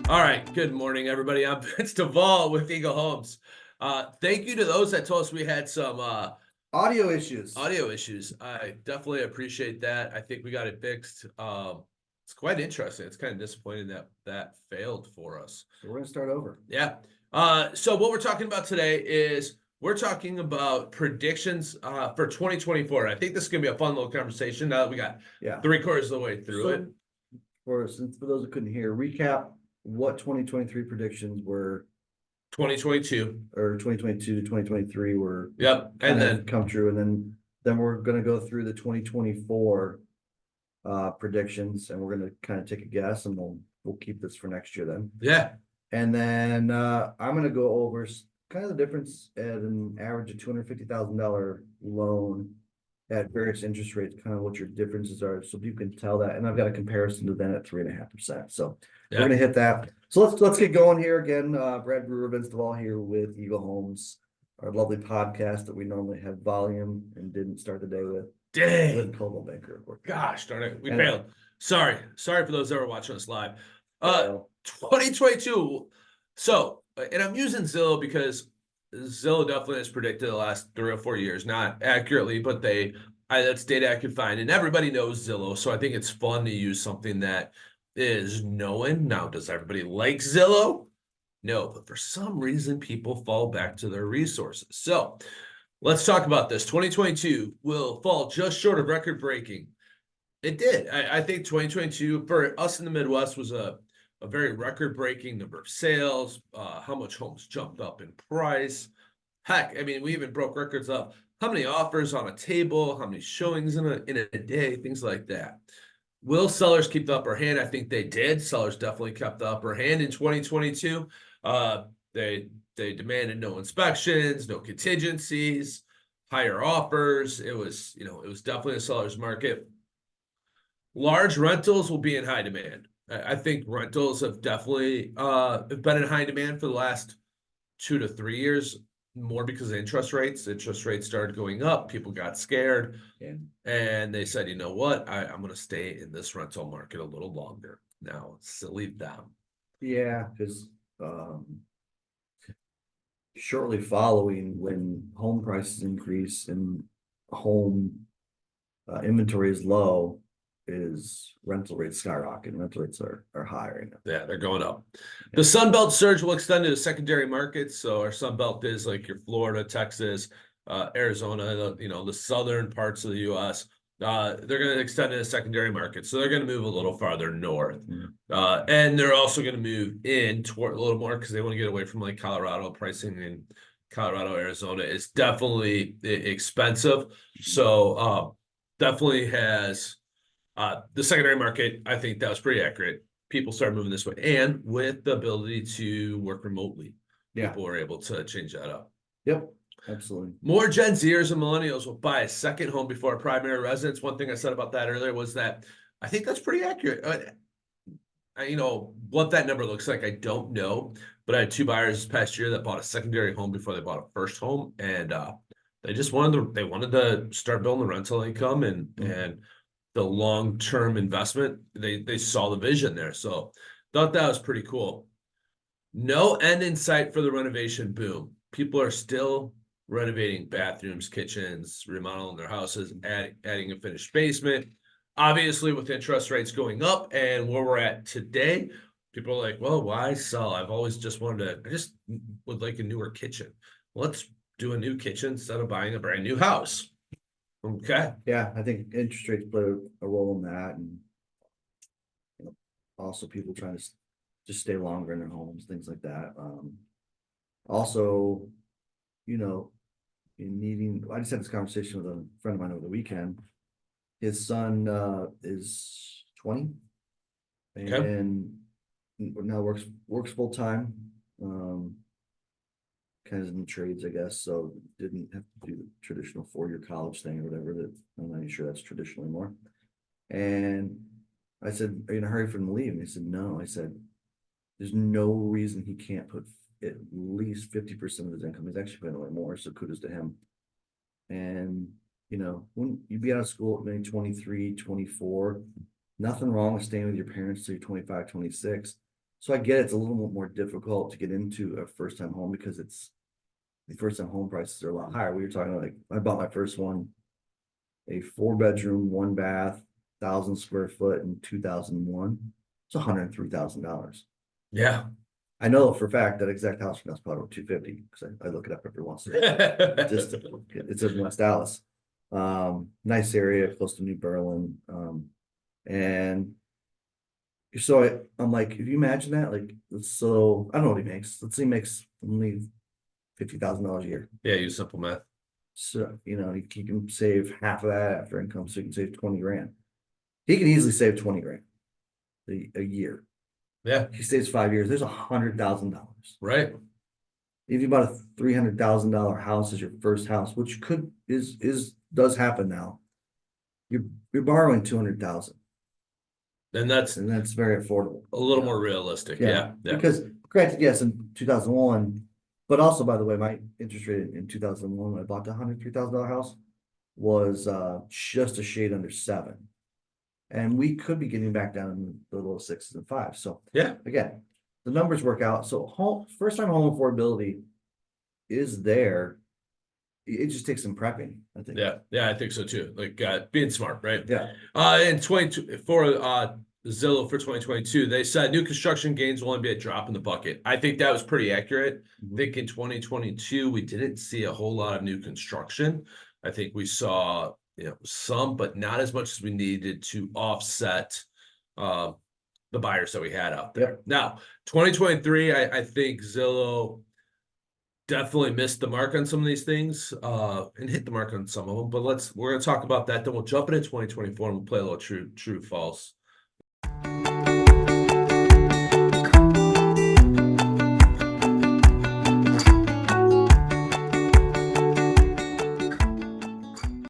All right, good morning, everybody. I'm Vince Duvall with Eagle Homes. Thank you to those that told us we had some Audio issues. audio issues. I definitely appreciate that. I think we got it fixed. It's quite interesting. It's kind of disappointing that that failed for us. So we're gonna start over. Yeah. So what we're talking about today is we're talking about predictions for 2024. I think this is gonna be a fun little conversation now that we got Yeah. 3/4 of the way through it. For those who couldn't hear, recap what 2023 predictions were, 2022. or 2022 to 2023 were Yep. And kind then of come true, and then we're gonna go through the 2024 predictions, and we're gonna kind of take a guess, and we'll keep this for next year then. yeah. And then I'm gonna go over kind of the difference at an average of $250,000 loan at various interest rates, kind of what your differences are, so you can tell that. And I've got a comparison to then at 3.5%. So Yeah. we're gonna hit that. So let's get going here again. Brad Brewer, Vince Duvall here with Eagle Homes, our lovely podcast that we normally have volume and didn't start the day with. Dang. Coldwell Banker, of course. Gosh darn it. We Anyway. failed. Sorry for those that are watching us live. Fail. 2022. So, and I'm using Zillow because Zillow definitely has predicted the last 3 or 4 years, not accurately, but that's data I could find, and everybody knows Zillow. So I think it's fun to use something that is known. Now, does everybody like Zillow? No, but for some reason, people fall back to their resources. So let's talk about this. 2022 will fall just short of record breaking. It did. I think 2022 for us in the Midwest was a very record breaking number of sales, how much homes jumped up in price. Heck, I mean, we even broke records of how many offers on a table, how many showings in a day, things like that. Will sellers keep the upper hand? I think they did. Sellers definitely kept the upper hand in 2022. They demanded no inspections, no contingencies, higher offers. It was definitely a seller's market. Large rentals will be in high demand. I think rentals have definitely been in high demand for the last 2 to 3 years, more because of interest rates. Interest rates started going up. People got scared. Yeah. And they said, you know what? I'm going to stay in this rental market a little longer. Now, silly them. Yeah, because shortly following, when home prices increase and home inventory is low, is rental rates skyrocket. Rental rates are high right now. Yeah, they're going up. The Sun Belt surge will extend to the secondary markets. So our Sun Belt is like your Florida, Texas, Arizona, the southern parts of the U.S. They're going to extend to the secondary market. So they're going to move a little farther north. And they're also going to move in toward a little more because they want to get away from like Colorado. Pricing in Colorado, Arizona is definitely expensive. So definitely has the secondary market. I think that was pretty accurate. People started moving this way, and with the ability to work remotely, people were able to change that up. Yep, absolutely. More Gen Zers and millennials will buy a second home before a primary residence. One thing I said about that earlier was that I think that's pretty accurate. What that number looks like, I don't know, but I had 2 buyers this past year that bought a secondary home before they bought a first home, and they just wanted to start building the rental income and the long-term investment. They saw the vision there, so thought that was pretty cool. No end in sight for the renovation boom. People are still renovating bathrooms, kitchens, remodeling their houses, adding a finished basement. Obviously, with interest rates going up and where we're at today, people are like, well, why sell? I just would like a newer kitchen. Let's do a new kitchen instead of buying a brand new house. Okay. Yeah, I think interest rates play a role in that, and also people trying to just stay longer in their homes, things like that. Also, in needing. I just had this conversation with a friend of mine over the weekend. His son is 20, and now works full time. Kind of in trades, I guess, so didn't have to do the traditional 4-year college thing or whatever. That I'm not even sure that's traditional anymore. And I said, "Are you in a hurry for him to leave?" And he said, "No." I said, "There's no reason he can't put at least 50% of his income. He's actually putting away more, so kudos to him." And when you be out of school at maybe 23, 24, nothing wrong with staying with your parents till you're 25, 26. So I get it's a little bit more difficult to get into a first time home because the first time home prices are a lot higher. We were talking like, I bought my first one, a 4 bedroom, 1 bath, 1,000 square foot in 2001. It's $103,000. Yeah. I know for a fact that exact house from that's probably 250 because I look it up every once in a while. Just it's in West Dallas. Nice area, close to New Berlin. And so I'm like, if you imagine that, like, so I don't know what he makes. Let's say he makes only $50,000 a year. Yeah, use simple math. So, he can save half of that after income, so he can save 20 grand. He can easily save 20 grand a year. Yeah, He stays 5 years, there's $100,000. right. If you bought a $300,000 house as your first house, which does happen now, you're borrowing 200,000, And that's and that's very affordable. a little more realistic. Yeah. Yeah. Because granted, yes, in 2001, but also by the way, my interest rate in 2001 when I bought the $103,000 house was just a shade under 7, and we could be getting back down in the low 6s and 5s. So Yeah. again, the numbers work out. So first time home affordability is there. It just takes some prepping, I think. Yeah. Yeah. I think so too. Like being smart, right? Yeah. In 22 for Zillow for 2022, they said new construction gains will only be a drop in the bucket. I think that was pretty accurate. I think in 2022, we didn't see a whole lot of new construction. I think we saw, some, but not as much as we needed to offset the buyers that we had out there. Yep. Now, 2023, I think Zillow definitely missed the mark on some of these things and hit the mark on some of them. But we're gonna talk about that. Then we'll jump into 2024 and we'll play a little true false.